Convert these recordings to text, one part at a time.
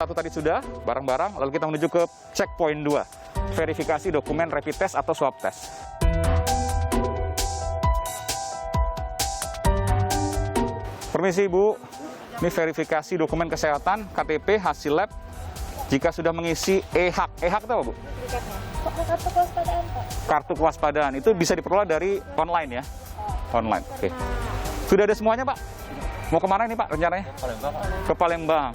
Satu tadi sudah, barang-barang, lalu kita menuju ke checkpoint 2, verifikasi dokumen rapid test atau swab test. Permisi Ibu, ini verifikasi dokumen kesehatan, KTP, hasil lab, jika sudah mengisi e-hak. E-hak itu apa Bu? Kartu kewaspadaan, Pak. Kartu kewaspadaan, itu bisa diperoleh dari online ya? Online, oke. Sudah ada semuanya Pak? Mau kemana ini Pak rencananya? Ke Palembang.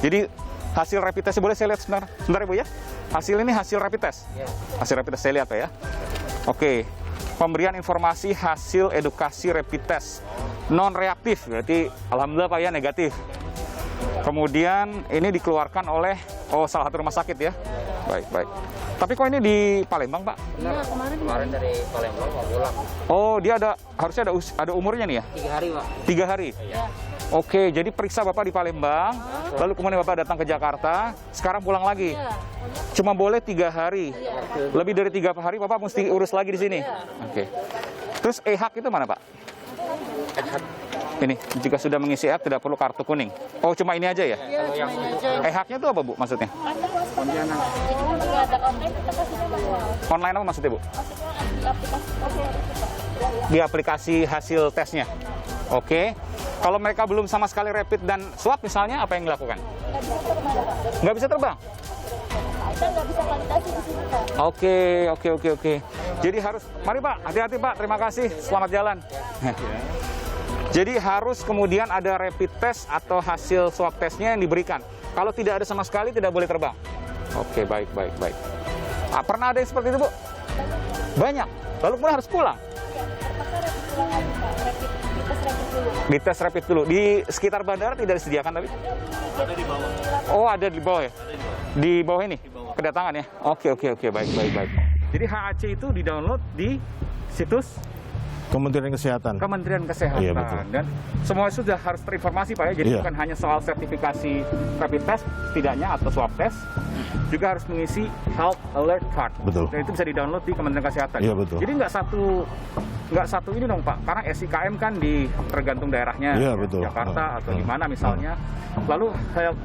Jadi hasil rapid test, boleh saya lihat sebentar ya Bu ya? Hasil ini hasil rapid test? Hasil rapid test, saya lihat Pak ya. Oke, pemberian informasi hasil edukasi rapid test. Non-reaktif, berarti alhamdulillah Pak ya, negatif. Kemudian ini dikeluarkan oleh, salah satu rumah sakit ya? Baik, baik. Tapi kok ini di Palembang Pak? Iya, kemarin dari Palembang mau pulang. Oh, dia harusnya ada umurnya nih ya? 3 hari Pak. 3 hari? Iya. Oke, jadi periksa Bapak di Palembang, lalu kemudian Bapak datang ke Jakarta, sekarang pulang lagi. Cuma boleh 3 hari. Lebih dari 3 hari Bapak mesti urus lagi di sini. Oke. Terus e-hak itu mana Pak? Ini, jika sudah mengisi e-hak tidak perlu kartu kuning. Oh, cuma ini aja ya? E-haknya itu apa Bu maksudnya? kartu kewaspadaan, Pak. Jadi kalau ada online, kita kasihnya manual. Online apa maksudnya Bu? Maksudnya di aplikasi OVR itu, Pak. Di aplikasi hasil tesnya. Oke. Kalau mereka belum sama sekali rapid dan swab misalnya, apa yang dilakukan? Nggak bisa terbang, Pak. Nggak bisa terbang? Kita nggak bisa validasi di sini, Pak. Oke. Jadi harus, mari Pak, hati-hati Pak, terima kasih, selamat jalan. Jadi harus kemudian ada rapid test atau hasil swab testnya yang diberikan. Kalau tidak ada sama sekali, tidak boleh terbang. Oke, baik. Pernah ada yang seperti itu Bu? Banyak. Lalu kemudian harus pulang. Terpaksa rapid pulang lagi, Pak. Dites rapid dulu. Dites rapid dulu. Di sekitar bandara tidak disediakan tapi? Ada di bawah. Oh, ada di bawah ya? Di bawah ini? Kedatangan ya? Oke, baik. Jadi HAC itu di-download di situs Kementerian Kesehatan. Kementerian Kesehatan. Iya, betul. Dan semua sudah harus terinformasi Pak ya. Jadi Iya. bukan hanya soal sertifikasi rapid test setidaknya atau swab test, juga harus mengisi health alert card. Betul. Dan itu bisa di-download di Kementerian Kesehatan. Iya, betul. Jadi nggak satu ini dong Pak, karena SIKM kan tergantung daerahnya. Iya, betul. Jakarta atau di mana misalnya. Lalu health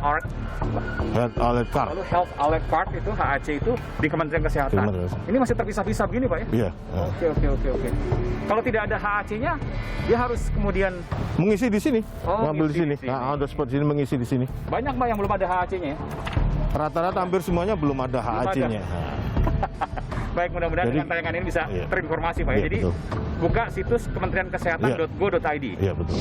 Alert card. health alert card itu HAC itu di Kementerian Kesehatan. Kementerian Kesehatan. Ini masih terpisah-pisah begini Pak ya? Iya. Oke. Kalau tidak ada HAC-nya, dia harus kemudian Mengisi di sini. Oh, Ngambil di ngisi sini. di sini. Nah, ada spot sini mengisi di sini. banyak Mbak yang belum ada HAC-nya ya? Rata-rata hampir semuanya belum ada Belum ada. HAC-nya. Baik, mudah-mudahan Jadi- dengan tayangan ini bisa Iya. terinformasi Pak ya. Iya, Jadi betul. buka situs kementeriankesehatan.go.id. Iya, betul.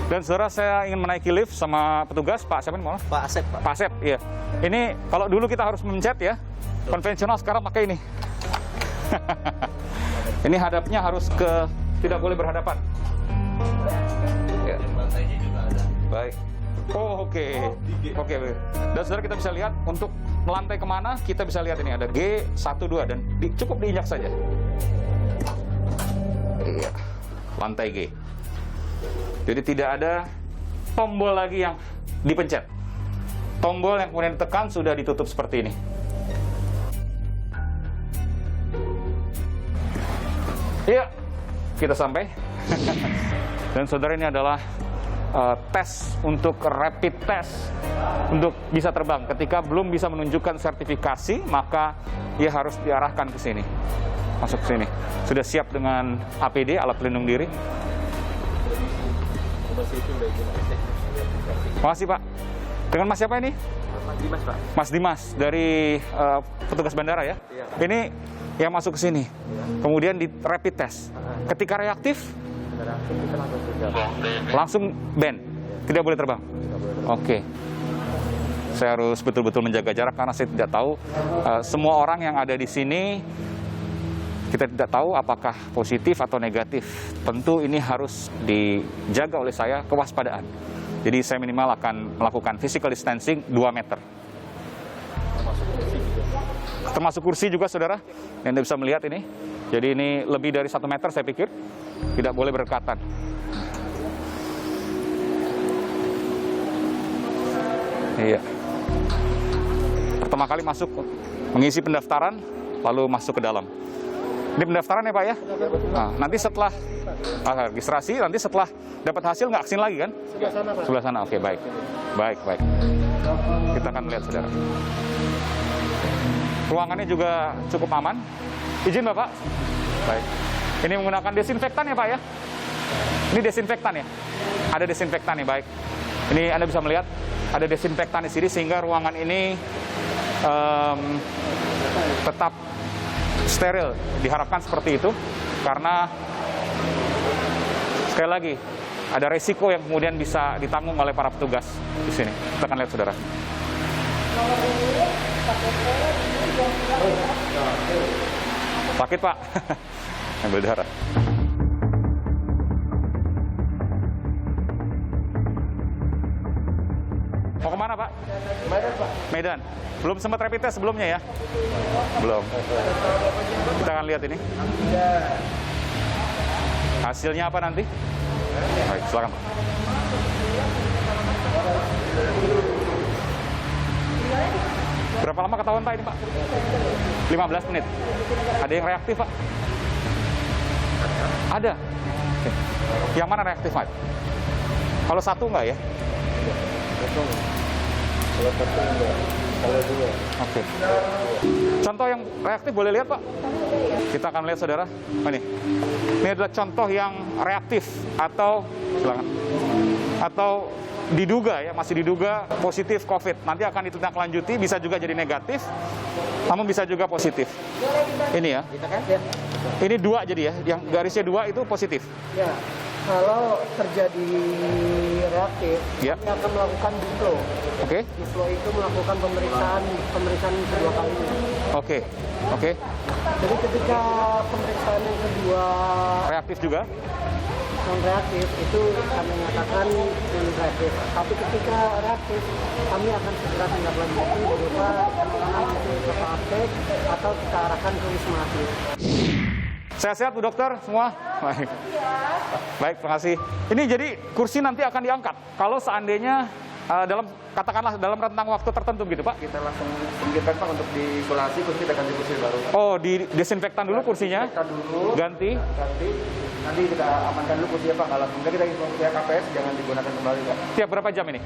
Dan saudara, saya ingin menaiki lift sama petugas, Pak siapa ini? Maaf? Pak Asep Pak. Pak Asep, iya. Ini kalau dulu kita harus mencet ya, konvensional, sekarang pakai ini. Ini hadapnya harus tidak boleh berhadapan. Ya. Lantainya juga ada. Baik. Oh, oke. Dan saudara, kita bisa lihat untuk melantai kemana, kita bisa lihat ini ada G12 dan cukup diinjak saja. Iya, lantai G. Jadi tidak ada tombol lagi yang dipencet. Tombol yang kemudian ditekan sudah ditutup seperti ini. Iya, kita sampai. Dan saudara, ini adalah tes untuk rapid test untuk bisa terbang. Ketika belum bisa menunjukkan sertifikasi, maka dia harus diarahkan ke sini. Masuk ke sini. Sudah siap dengan APD, alat pelindung diri. Makasih Pak. Dengan Mas siapa ini? Mas Dimas Pak. Mas Dimas dari petugas bandara ya? Iya. Ini yang masuk ke sini. Kemudian di rapid test. Ketika reaktif, Kita langsung ban. Tidak boleh terbang. Oke. Saya harus betul-betul menjaga jarak karena saya tidak tahu semua orang yang ada di sini. Kita tidak tahu apakah positif atau negatif. Tentu ini harus dijaga oleh saya, kewaspadaan. Jadi saya minimal akan melakukan physical distancing 2 meter. Termasuk kursi juga, saudara. Yang Anda bisa melihat ini. Jadi ini lebih dari 1 meter saya pikir. Tidak boleh berdekatan. Iya. pertama kali masuk mengisi pendaftaran, lalu masuk ke dalam. Ini pendaftaran ya Pak ya? Nah, nanti setelah registrasi, nanti setelah dapat hasil nggak vaksin lagi kan? Sebelah sana, Pak. Sebelah sana, oke baik. Baik, baik. Kita akan lihat saudara. Ruangannya juga cukup aman. Izin Bapak? Baik. Ini menggunakan desinfektan ya Pak ya? Ini desinfektan ya? Ada desinfektan ya, baik. Ini Anda bisa melihat ada desinfektan di sini sehingga ruangan ini tetap steril. Diharapkan seperti itu karena sekali lagi ada resiko yang kemudian bisa ditanggung oleh para petugas di sini. Kita akan lihat saudara. Sakit Pak, ambil darah. Mau kemana Pak? Medan, Pak. Medan. Belum sempat rapid test sebelumnya ya? Belum. Kita akan lihat ini. Hasilnya apa nanti? Baik, silakan Pak. Berapa lama ketahuan Pak ini Pak? 15 menit. Ada yang reaktif Pak? Ada. Oke. Yang mana reaktif Pak? Kalau satu enggak ya? Kalau satu enggak, kalau dua. Oke. Contoh yang reaktif boleh lihat Pak? Kita akan lihat saudara. Oh, ini adalah contoh yang reaktif atau silakan. Atau diduga ya, masih diduga positif COVID. Nanti akan ditindaklanjuti, bisa juga jadi negatif, namun bisa juga positif. Ini ya. Kita kan ya? Ini 2 jadi ya, yang garisnya 2 itu positif. Ya, kalau terjadi reaktif, Ya. kami akan melakukan diflo. Oke, Diflo itu melakukan pemeriksaan kedua kalinya. oke, oke. Jadi ketika pemeriksaan yang kedua Reaktif juga. non reaktif itu kami nyatakan non reaktif. Tapi ketika reaktif, kami akan segera tindak lanjuti berupa penanganan ke praktek atau kita arahkan ke wisma atlet. Sehat-sehat Bu Dokter semua? Baik. Baik, terima kasih. Ini jadi kursi nanti akan diangkat. Kalau seandainya katakanlah dalam rentang waktu tertentu gitu Pak? Kita langsung singkirkan Pak untuk diisolasi, terus kita ganti kursi baru. Oh, di desinfektan dulu kursinya? Kita dulu, Ganti? nanti kita amankan dulu kursinya Pak, nggak langsung. Kita kursinya KPS, jangan digunakan kembali Pak. Tiap berapa jam ini?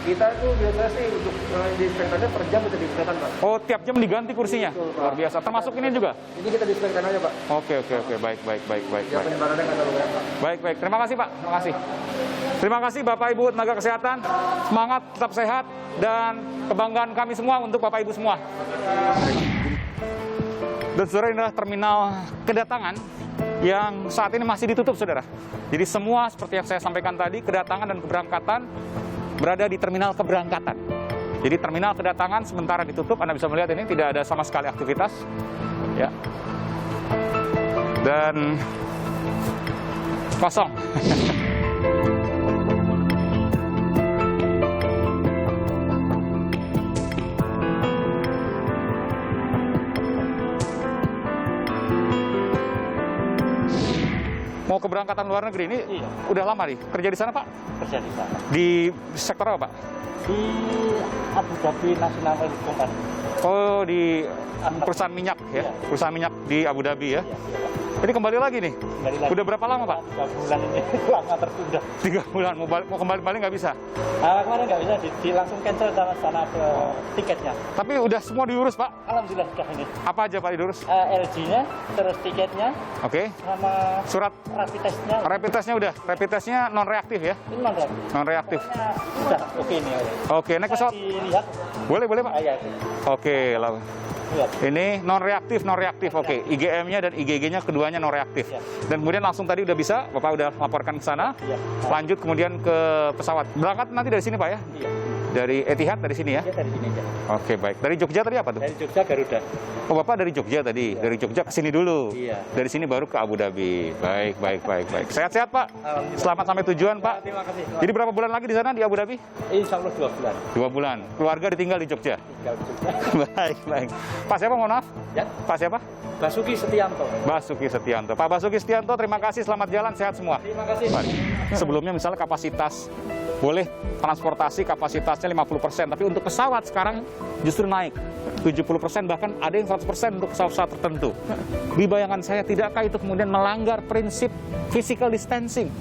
Kita itu biasanya sih untuk disinfektannya per jam kita disinfektan Pak. Oh, tiap jam diganti kursinya? Betul, Pak. Luar biasa. Termasuk ini juga? Ini kita disinfektan aja Pak. Oke. Baik. Ya penyebarannya nggak terlalu banyak Pak. Baik. Terima kasih Pak. Terima kasih. Terima kasih Bapak Ibu tenaga kesehatan. Semangat, tetap sehat, dan kebanggaan kami semua untuk Bapak Ibu semua. Dan saudara, ini adalah terminal kedatangan yang saat ini masih ditutup saudara. Jadi semua seperti yang saya sampaikan tadi, kedatangan dan keberangkatan berada di terminal keberangkatan. Jadi terminal kedatangan sementara ditutup. Anda bisa melihat ini tidak ada sama sekali aktivitas. Ya. Dan kosong. Mau keberangkatan luar negeri ini udah lama nih kerja di sana Pak? Kerja di sana. Di sektor apa Pak? Di Abu Dhabi National Oil Company. Oh, di perusahaan minyak ya? Iya. Perusahaan minyak di Abu Dhabi ya? Iya. Ini kembali lagi nih? Kembali lagi. Udah berapa lama Pak? 3 bulan ini lama tertunda. 3 bulan, mau kembali balik nggak bisa? Kemarin nggak bisa, langsung cancel sama sana ke tiketnya. Tapi udah semua diurus Pak? Alhamdulillah sudah ini. Apa aja Pak diurus? LG-nya, terus tiketnya, Oke. sama Surat rapid test-nya. rapid testnya udah? Rapid testnya non-reaktif ya? Ini non reaktif. Non-reaktif. Sudah oke ini. Ya. Oke, naik pesawat? Dilihat. Boleh Pak? Ya. Oke, lalu. Lihat. Ini non-reaktif. Oke, IgM-nya dan IgG-nya keduanya non-reaktif. Ya. Dan kemudian langsung tadi udah bisa, Bapak udah laporkan ke sana. Iya. Lanjut kemudian ke pesawat. Berangkat nanti dari sini Pak ya? Iya. Dari Etihad dari sini ya? Ya dari sini aja. Oke, baik. Dari Jogja tadi apa tuh? Dari Jogja Garuda. Oh, Bapak dari Jogja tadi. Dari Jogja ke sini dulu. Iya. Dari sini baru ke Abu Dhabi. Baik. Sehat-sehat Pak. Alhamdulillah. Selamat sampai tujuan Pak. Terima kasih. Jadi berapa bulan lagi di sana di Abu Dhabi? Insya Allah 2 bulan. 2 bulan. Keluarga ditinggal di Jogja. Tinggal di Jogja. Baik. Pak siapa mohon maaf? Ya. Pak siapa? Basuki Setianto. Basuki Setianto. Pak Basuki Setianto, terima kasih. Selamat jalan, sehat semua. Terima kasih. Baik. Sebelumnya misalnya kapasitas boleh transportasi kapasitasnya 50%, tapi untuk pesawat sekarang justru naik. 70%, bahkan ada yang 100% untuk pesawat-pesawat tertentu. Di bayangan saya, tidakkah itu kemudian melanggar prinsip physical distancing?